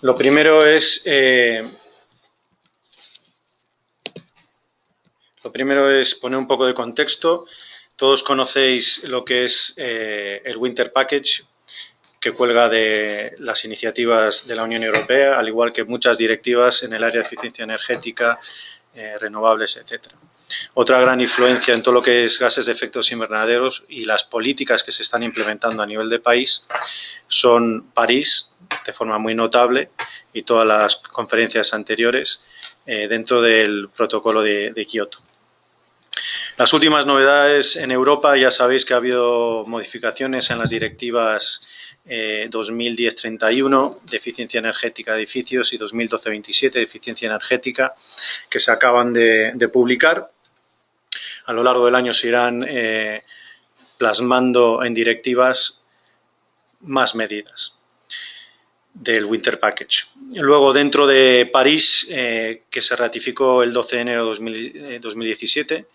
Lo primero es, poner un poco de contexto. Todos conocéis lo que es el Winter Package, que cuelga de las iniciativas de la Unión Europea, al igual que muchas directivas en el área de eficiencia energética, renovables, etcétera. Otra gran influencia en todo lo que es gases de efectos invernaderos y las políticas que se están implementando a nivel de país son París, de forma muy notable, y todas las conferencias anteriores dentro del protocolo de Kioto. Las últimas novedades en Europa, ya sabéis que ha habido modificaciones en las directivas 2010-31 de eficiencia energética de edificios y 2012-27 de eficiencia energética, que se acaban de publicar. A lo largo del año se irán plasmando en directivas más medidas del Winter Package. Luego, dentro de París, que se ratificó el 12 de enero de 2017,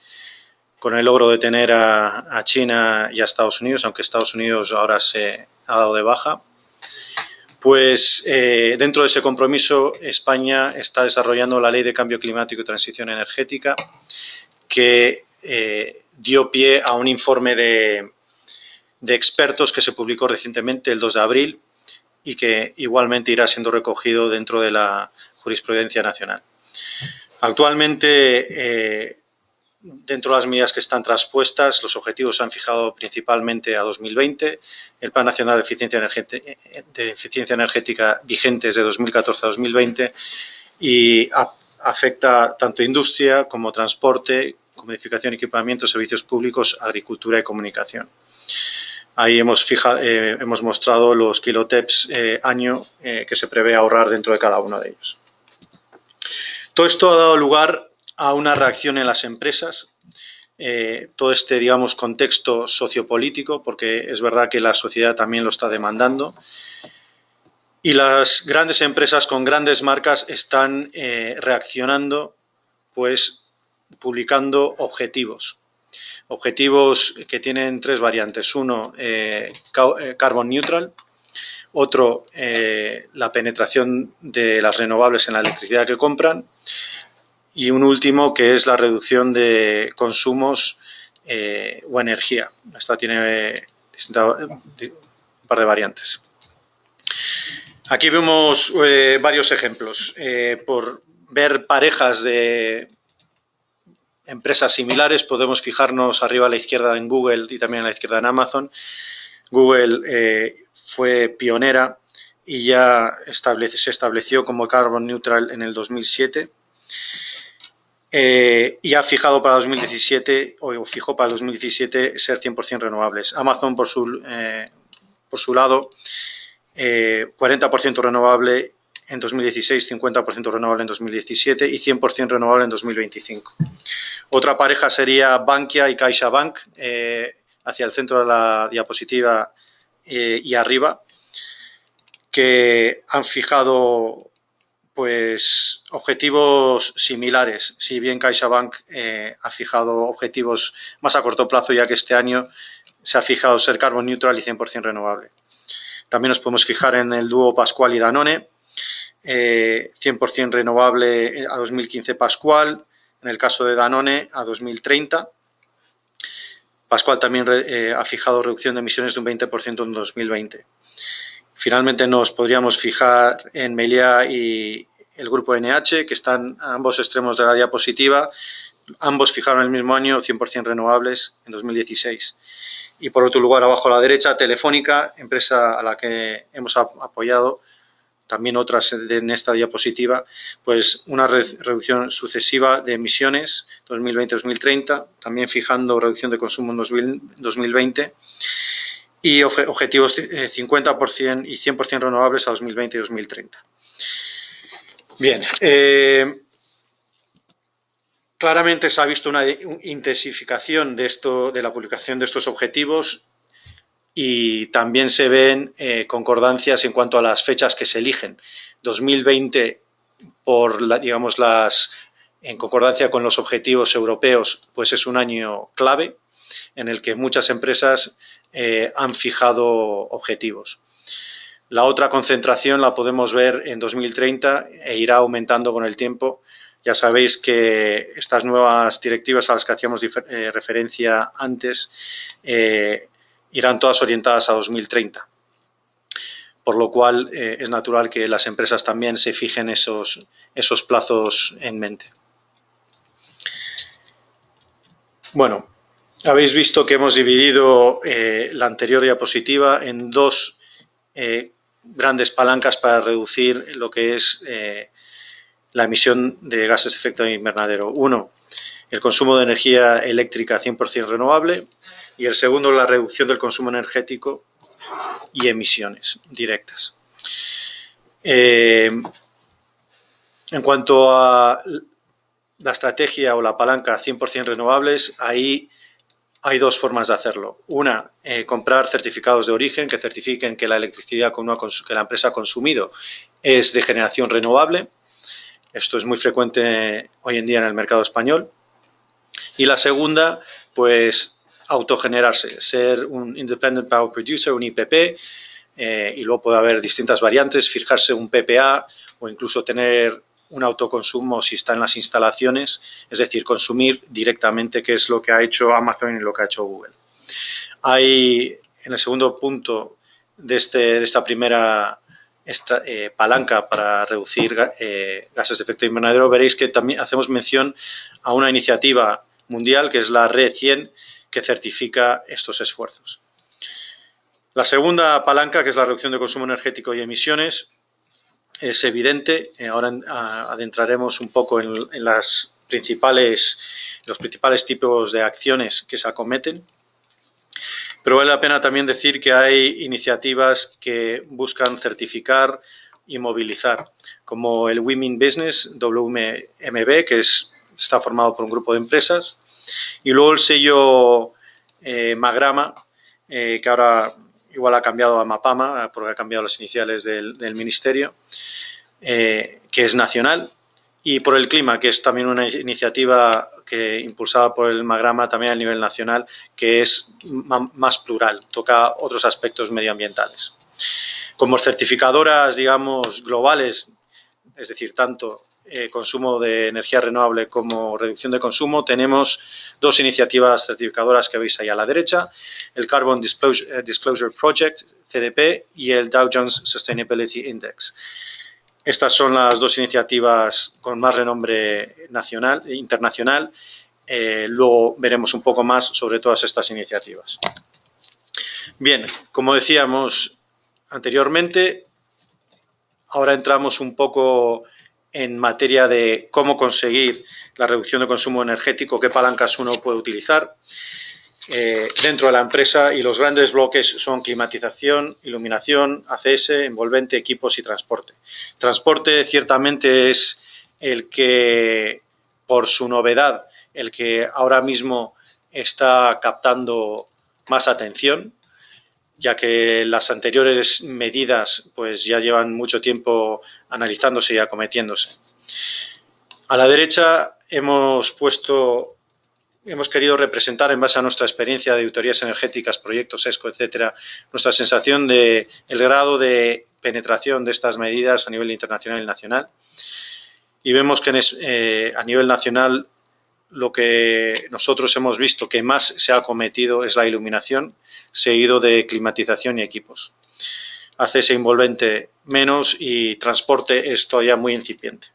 con el logro de tener a China y a Estados Unidos, aunque Estados Unidos ahora se ha dado de baja, pues dentro de ese compromiso España está desarrollando la Ley de Cambio Climático y Transición Energética, que dio pie a un informe de expertos que se publicó recientemente, el 2 de abril, y que igualmente irá siendo recogido dentro de la jurisprudencia nacional. Actualmente, dentro de las medidas que están traspuestas, los objetivos se han fijado principalmente a 2020. El Plan Nacional de Eficiencia Energética vigente es de 2014 a 2020 y afecta tanto industria como transporte, como edificación, equipamiento, servicios públicos, agricultura y comunicación. Ahí hemos mostrado los kiloteps año que se prevé ahorrar dentro de cada uno de ellos. Todo esto ha dado lugar a una reacción en las empresas, todo este, digamos, contexto sociopolítico, porque es verdad que la sociedad también lo está demandando, y las grandes empresas con grandes marcas están reaccionando, pues publicando objetivos que tienen tres variantes. Uno, carbon neutral. Otro, la penetración de las renovables en la electricidad que compran. Y un último, que es la reducción de consumos o energía. Esta tiene un par de variantes. Aquí vemos varios ejemplos. Por ver parejas de empresas similares, podemos fijarnos arriba a la izquierda en Google y también a la izquierda en Amazon. Google fue pionera y ya se estableció como carbon neutral en el 2007 y ha fijado para 2017, o fijó para 2017, ser 100% renovables. Amazon, por su lado, 40% renovable en 2016, 50% renovable en 2017 y 100% renovable en 2025. Otra pareja sería Bankia y CaixaBank, hacia el centro de la diapositiva y arriba, que han fijado pues objetivos similares. Si bien CaixaBank ha fijado objetivos más a corto plazo, ya que este año se ha fijado ser carbon neutral y 100% renovable. También nos podemos fijar en el dúo Pascual y Danone, 100% renovable a 2015 Pascual, en el caso de Danone a 2030. Pascual también ha fijado reducción de emisiones de un 20% en 2020. Finalmente nos podríamos fijar en Meliá y el grupo NH, que están a ambos extremos de la diapositiva. Ambos fijaron el mismo año 100% renovables en 2016. Y por otro lugar, abajo a la derecha, Telefónica, empresa a la que hemos apoyado, también otras en esta diapositiva, pues una reducción sucesiva de emisiones 2020-2030, también fijando reducción de consumo en 2020 y objetivos 50% y 100% renovables a 2020 y 2030. Bien, claramente se ha visto una intensificación de la publicación de estos objetivos y también se ven concordancias en cuanto a las fechas que se eligen. 2020, en concordancia con los objetivos europeos, pues es un año clave en el que muchas empresas han fijado objetivos. La otra concentración la podemos ver en 2030 e irá aumentando con el tiempo. Ya sabéis que estas nuevas directivas a las que hacíamos referencia antes irán todas orientadas a 2030. Por lo cual es natural que las empresas también se fijen esos plazos en mente. Bueno, habéis visto que hemos dividido la anterior diapositiva en dos grandes palancas para reducir lo que es la emisión de gases de efecto invernadero. Uno, el consumo de energía eléctrica 100% renovable, y el segundo, la reducción del consumo energético y emisiones directas. En cuanto a la estrategia o la palanca 100% renovables, ahí hay dos formas de hacerlo. Una, comprar certificados de origen que certifiquen que la electricidad que la empresa ha consumido es de generación renovable. Esto es muy frecuente hoy en día en el mercado español. Y la segunda, pues autogenerarse, ser un Independent Power Producer, un IPP, y luego puede haber distintas variantes, fijarse un PPA o incluso tener un autoconsumo si está en las instalaciones, es decir, consumir directamente, que es lo que ha hecho Amazon y lo que ha hecho Google. Hay, en el segundo punto de esta primera palanca para reducir gases de efecto invernadero, veréis que también hacemos mención a una iniciativa mundial que es la Red 100, que certifica estos esfuerzos. La segunda palanca, que es la reducción de consumo energético y emisiones, es evidente. Ahora adentraremos un poco en los principales tipos de acciones que se acometen. Pero vale la pena también decir que hay iniciativas que buscan certificar y movilizar, como el Women Business, WMB, que está formado por un grupo de empresas, y luego el sello Magrama, que ahora igual ha cambiado a Mapama, porque ha cambiado las iniciales del ministerio, que es nacional, y por el clima, que es también una iniciativa impulsada por el Magrama también a nivel nacional, que es más plural, toca otros aspectos medioambientales. Como certificadoras, digamos, globales, es decir, tanto consumo de energía renovable como reducción de consumo, tenemos dos iniciativas certificadoras que veis ahí a la derecha, el Carbon Disclosure Project, CDP, y el Dow Jones Sustainability Index. Estas son las dos iniciativas con más renombre internacional. Luego veremos un poco más sobre todas estas iniciativas. Bien, como decíamos anteriormente, ahora entramos un poco en materia de cómo conseguir la reducción de consumo energético, qué palancas uno puede utilizar dentro de la empresa, y los grandes bloques son climatización, iluminación, ACS, envolvente, equipos y transporte. Transporte ciertamente es el que, por su novedad, el que ahora mismo está captando más atención, ya que las anteriores medidas pues ya llevan mucho tiempo analizándose y acometiéndose. A la derecha hemos querido representar, en base a nuestra experiencia de auditorías energéticas, proyectos ESCO, etcétera, nuestra sensación de el grado de penetración de estas medidas a nivel internacional y nacional. Y vemos que a nivel nacional lo que nosotros hemos visto que más se ha acometido es la iluminación, seguido de climatización y equipos. ACS envolvente menos, y transporte es todavía muy incipiente.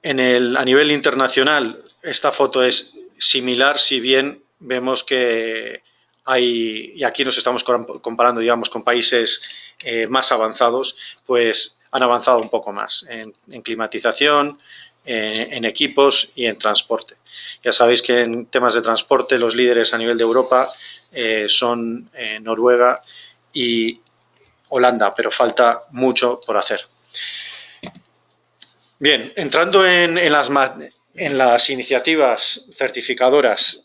A nivel internacional, esta foto es similar, si bien vemos que hay, y aquí nos estamos comparando, digamos, con países más avanzados, pues han avanzado un poco más en climatización, en equipos y en transporte. Ya sabéis que en temas de transporte los líderes a nivel de Europa son Noruega y Holanda, pero falta mucho por hacer. Bien, entrando en las iniciativas certificadoras,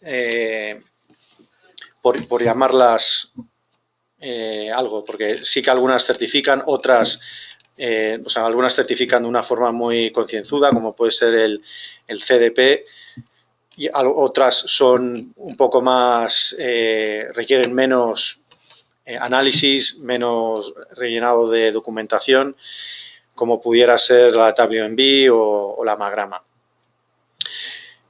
por llamarlas algo, porque sí que algunas certifican, otras, algunas certifican de una forma muy concienzuda, como puede ser el CDP, y otras son un poco más, requieren menos análisis, menos rellenado de documentación, como pudiera ser la WMB o la Magrama.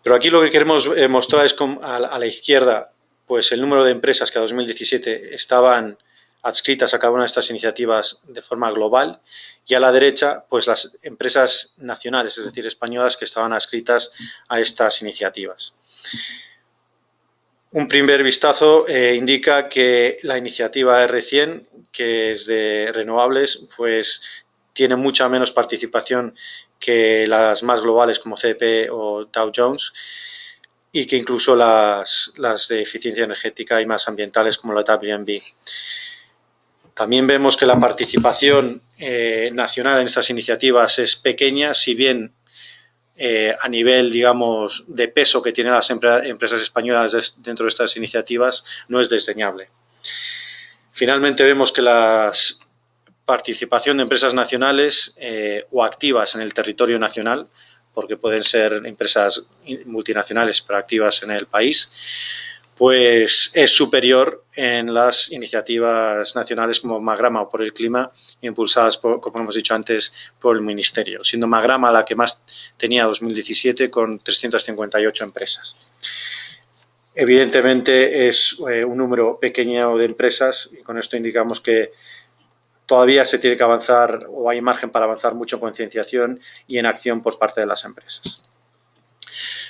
Pero aquí lo que queremos mostrar es a la izquierda pues el número de empresas que a 2017 estaban adscritas a cada una de estas iniciativas de forma global, y a la derecha pues las empresas nacionales, es decir, españolas, que estaban adscritas a estas iniciativas. Un primer vistazo indica que la iniciativa R100, que es de renovables, pues tiene mucha menos participación que las más globales como CDP o Dow Jones, y que incluso las de eficiencia energética y más ambientales como la WMB. También vemos que la participación nacional en estas iniciativas es pequeña, si bien a nivel, digamos, de peso que tienen las empresas españolas dentro de estas iniciativas no es desdeñable. Finalmente vemos que la participación de empresas nacionales o activas en el territorio nacional, porque pueden ser empresas multinacionales pero activas en el país, pues es superior en las iniciativas nacionales como Magrama o por el clima, impulsadas, como hemos dicho antes, por el Ministerio, siendo Magrama la que más tenía en 2017 con 358 empresas. Evidentemente es un número pequeño de empresas, y con esto indicamos que todavía se tiene que avanzar, o hay margen para avanzar mucho en concienciación y en acción por parte de las empresas.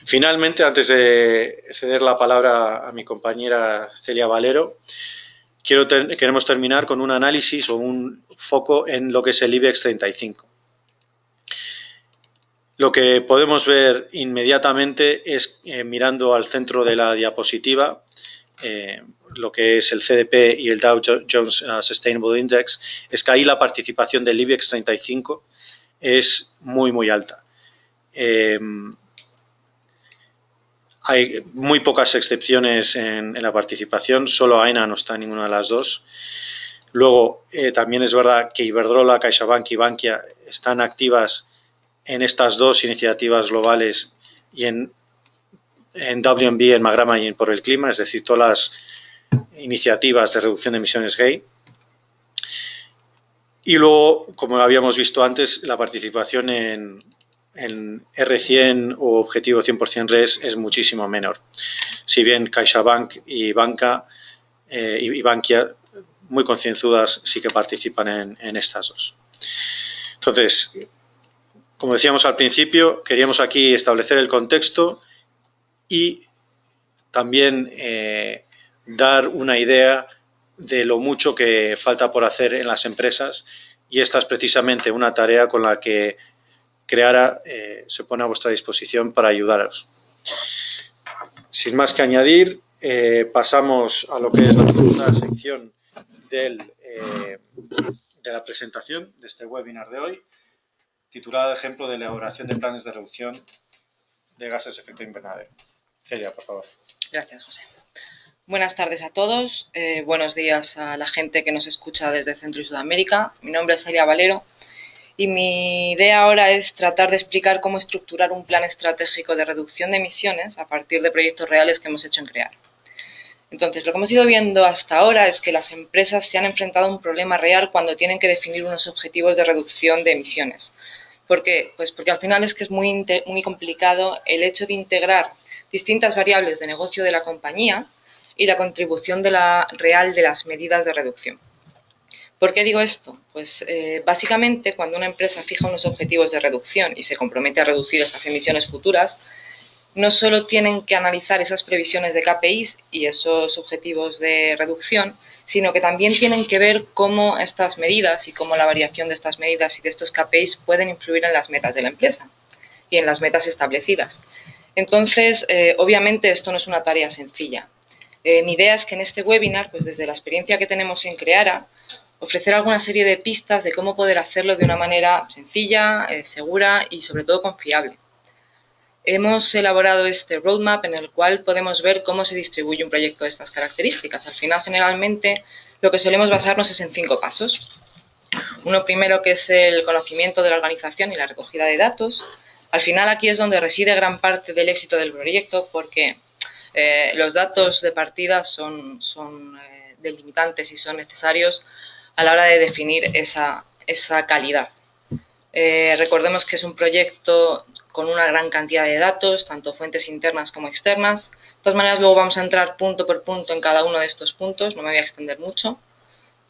Finalmente, antes de ceder la palabra a mi compañera Celia Valero, queremos terminar con un análisis o un foco en lo que es el IBEX 35. Lo que podemos ver inmediatamente es, mirando al centro de la diapositiva, lo que es el CDP y el Dow Jones Sustainable Index, es que ahí la participación del IBEX 35 es muy, muy alta. Hay muy pocas excepciones en la participación, solo AENA no está en ninguna de las dos. Luego, también es verdad que Iberdrola, CaixaBank y Bankia están activas en estas dos iniciativas globales y en WMB, en Magrama y en Por el Clima, es decir, todas las iniciativas de reducción de emisiones GEI. Y luego, como habíamos visto antes, la participación en R100 o objetivo 100% RES es muchísimo menor. Si bien CaixaBank y Bankia, muy concienzudas, sí que participan en estas dos. Entonces, como decíamos al principio, queríamos aquí establecer el contexto y también dar una idea de lo mucho que falta por hacer en las empresas, y esta es precisamente una tarea con la que Creara se pone a vuestra disposición para ayudaros. Sin más que añadir, pasamos a lo que es la segunda sección de la presentación de este webinar de hoy, titulada Ejemplo de elaboración de planes de reducción de gases de efecto invernadero. Celia, por favor. Gracias, José. Buenas tardes a todos. Buenos días a la gente que nos escucha desde Centro y Sudamérica. Mi nombre es Celia Valero y mi idea ahora es tratar de explicar cómo estructurar un plan estratégico de reducción de emisiones a partir de proyectos reales que hemos hecho en Creara. Entonces, lo que hemos ido viendo hasta ahora es que las empresas se han enfrentado a un problema real cuando tienen que definir unos objetivos de reducción de emisiones. ¿Por qué? Pues porque al final es que es muy complicado el hecho de integrar distintas variables de negocio de la compañía y la contribución real de las medidas de reducción. ¿Por qué digo esto? Pues básicamente cuando una empresa fija unos objetivos de reducción y se compromete a reducir estas emisiones futuras, no solo tienen que analizar esas previsiones de KPIs y esos objetivos de reducción, sino que también tienen que ver cómo estas medidas y cómo la variación de estas medidas y de estos KPIs pueden influir en las metas de la empresa y en las metas establecidas. Entonces, obviamente esto no es una tarea sencilla. Mi idea es que en este webinar, pues desde la experiencia que tenemos en Creara, ofrecer alguna serie de pistas de cómo poder hacerlo de una manera sencilla, segura y sobre todo confiable. Hemos elaborado este roadmap en el cual podemos ver cómo se distribuye un proyecto de estas características. Al final, generalmente, lo que solemos basarnos es en 5 pasos. Uno primero, que es el conocimiento de la organización y la recogida de datos. Al final, aquí es donde reside gran parte del éxito del proyecto, porque los datos de partida son limitantes si son necesarios a la hora de definir esa calidad. Recordemos que es un proyecto con una gran cantidad de datos, tanto fuentes internas como externas. De todas maneras, luego vamos a entrar punto por punto en cada uno de estos puntos, no me voy a extender mucho,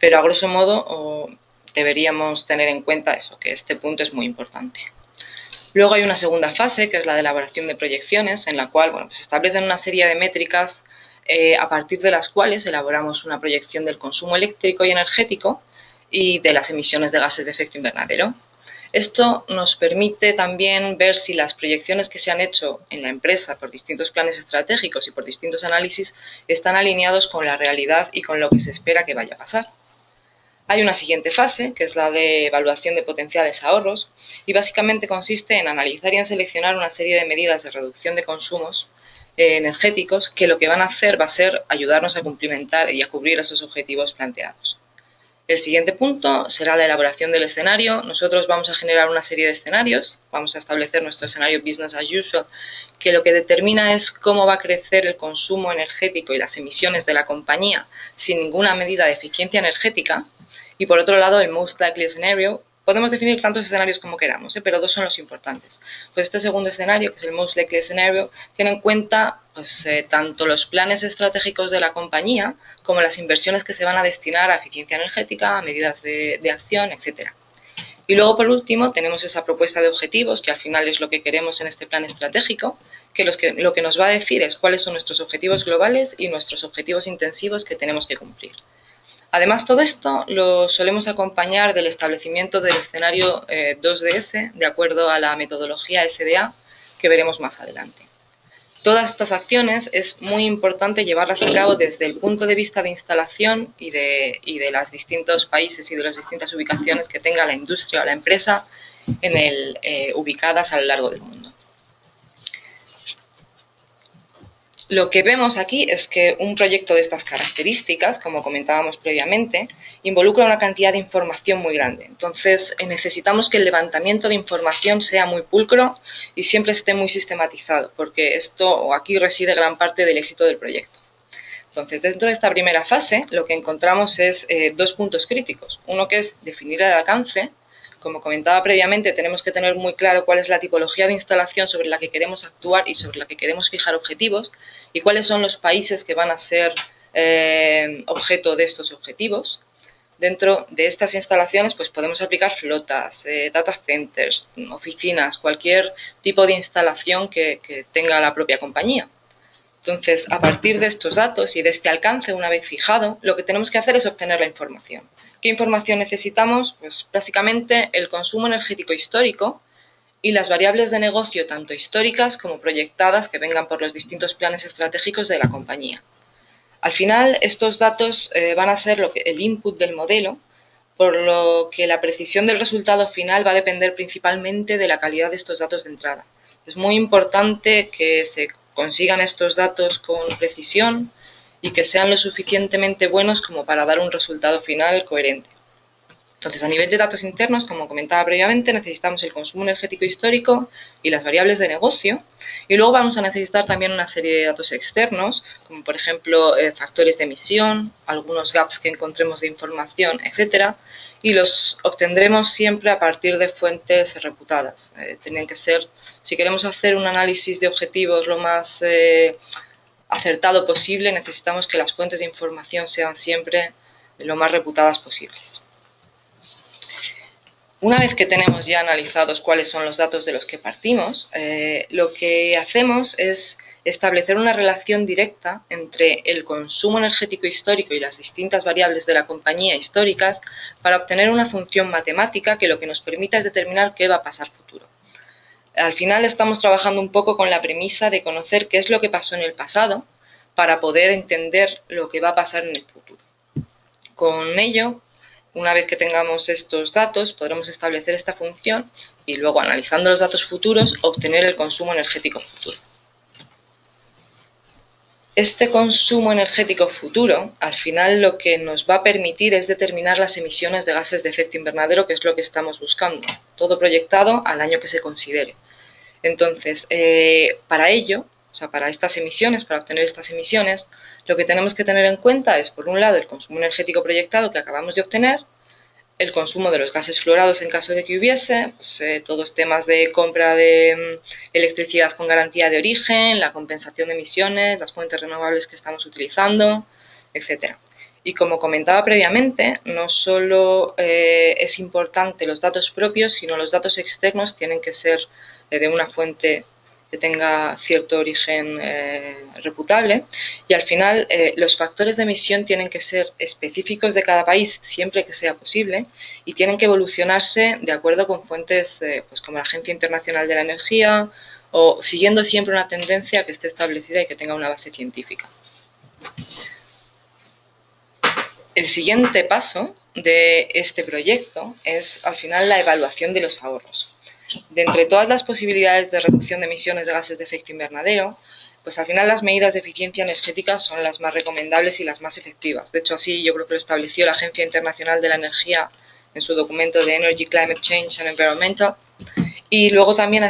pero a grosso modo deberíamos tener en cuenta eso, que este punto es muy importante. Luego hay una segunda fase, que es la de elaboración de proyecciones, en la cual se establecen una serie de métricas a partir de las cuales elaboramos una proyección del consumo eléctrico y energético y de las emisiones de gases de efecto invernadero. Esto nos permite también ver si las proyecciones que se han hecho en la empresa por distintos planes estratégicos y por distintos análisis están alineados con la realidad y con lo que se espera que vaya a pasar. Hay una siguiente fase, que es la de evaluación de potenciales ahorros, y básicamente consiste en analizar y en seleccionar una serie de medidas de reducción de consumos energéticos que lo que van a hacer va a ser ayudarnos a cumplimentar y a cubrir esos objetivos planteados. El siguiente punto será la elaboración del escenario. Nosotros vamos a generar una serie de escenarios, vamos a establecer nuestro escenario business as usual, que lo que determina es cómo va a crecer el consumo energético y las emisiones de la compañía sin ninguna medida de eficiencia energética. Y por otro lado, el most likely scenario, podemos definir tantos escenarios como queramos, pero dos son los importantes. Pues este segundo escenario, que es el most likely scenario, tiene en cuenta tanto los planes estratégicos de la compañía como las inversiones que se van a destinar a eficiencia energética, a medidas de acción, etc. Y luego, por último, tenemos esa propuesta de objetivos, que al final es lo que queremos en este plan estratégico, que lo que nos va a decir es cuáles son nuestros objetivos globales y nuestros objetivos intensivos que tenemos que cumplir. Además, todo esto lo solemos acompañar del establecimiento del escenario 2DS, de acuerdo a la metodología SDA, que veremos más adelante. Todas estas acciones es muy importante llevarlas a cabo desde el punto de vista de instalación y de los distintos países y de las distintas ubicaciones que tenga la industria o la empresa ubicadas a lo largo del mundo. Lo que vemos aquí es que un proyecto de estas características, como comentábamos previamente, involucra una cantidad de información muy grande. Entonces, necesitamos que el levantamiento de información sea muy pulcro y siempre esté muy sistematizado, porque aquí reside gran parte del éxito del proyecto. Entonces, dentro de esta primera fase, lo que encontramos es dos puntos críticos. Uno que es definir el alcance. Como comentaba previamente, tenemos que tener muy claro cuál es la tipología de instalación sobre la que queremos actuar y sobre la que queremos fijar objetivos y cuáles son los países que van a ser objeto de estos objetivos. Dentro de estas instalaciones podemos aplicar flotas, data centers, oficinas, cualquier tipo de instalación que tenga la propia compañía. Entonces, a partir de estos datos y de este alcance, una vez fijado, lo que tenemos que hacer es obtener la información. ¿Qué información necesitamos? Pues básicamente el consumo energético histórico y las variables de negocio tanto históricas como proyectadas que vengan por los distintos planes estratégicos de la compañía. Al final, estos datos van a ser el input del modelo, por lo que la precisión del resultado final va a depender principalmente de la calidad de estos datos de entrada. Es muy importante que se consigan estos datos con precisión y que sean lo suficientemente buenos como para dar un resultado final coherente. Entonces, a nivel de datos internos, como comentaba previamente, necesitamos el consumo energético histórico y las variables de negocio. Y luego vamos a necesitar también una serie de datos externos, como por ejemplo factores de emisión, algunos gaps que encontremos de información, etc. Y los obtendremos siempre a partir de fuentes reputadas. Tienen que ser, si queremos hacer un análisis de objetivos lo más acertado posible, necesitamos que las fuentes de información sean siempre lo más reputadas posibles. Una vez que tenemos ya analizados cuáles son los datos de los que partimos, lo que hacemos es establecer una relación directa entre el consumo energético histórico y las distintas variables de la compañía históricas para obtener una función matemática que lo que nos permita es determinar qué va a pasar futuro. Al final estamos trabajando un poco con la premisa de conocer qué es lo que pasó en el pasado para poder entender lo que va a pasar en el futuro. Con ello, una vez que tengamos estos datos, podremos establecer esta función y luego, analizando los datos futuros, obtener el consumo energético futuro. Este consumo energético futuro, al final, lo que nos va a permitir es determinar las emisiones de gases de efecto invernadero, que es lo que estamos buscando, todo proyectado al año que se considere. Entonces, para ello, O sea, para estas emisiones, para obtener estas emisiones, lo que tenemos que tener en cuenta es, por un lado, el consumo energético proyectado que acabamos de obtener, el consumo de los gases fluorados en caso de que hubiese, pues, todos temas de compra de electricidad con garantía de origen, la compensación de emisiones, las fuentes renovables que estamos utilizando, etcétera. Y como comentaba previamente, no solo es importante los datos propios, sino los datos externos tienen que ser de una fuente que tenga cierto origen reputable, y al final los factores de emisión tienen que ser específicos de cada país siempre que sea posible y tienen que evolucionarse de acuerdo con fuentes pues como la Agencia Internacional de la Energía o siguiendo siempre una tendencia que esté establecida y que tenga una base científica. El siguiente paso de este proyecto es al final la evaluación de los ahorros. De entre todas las posibilidades de reducción de emisiones de gases de efecto invernadero, pues al final las medidas de eficiencia energética son las más recomendables y las más efectivas. De hecho, así yo creo que lo estableció la Agencia Internacional de la Energía en su documento de Energy, Climate Change and Environmental. Y luego también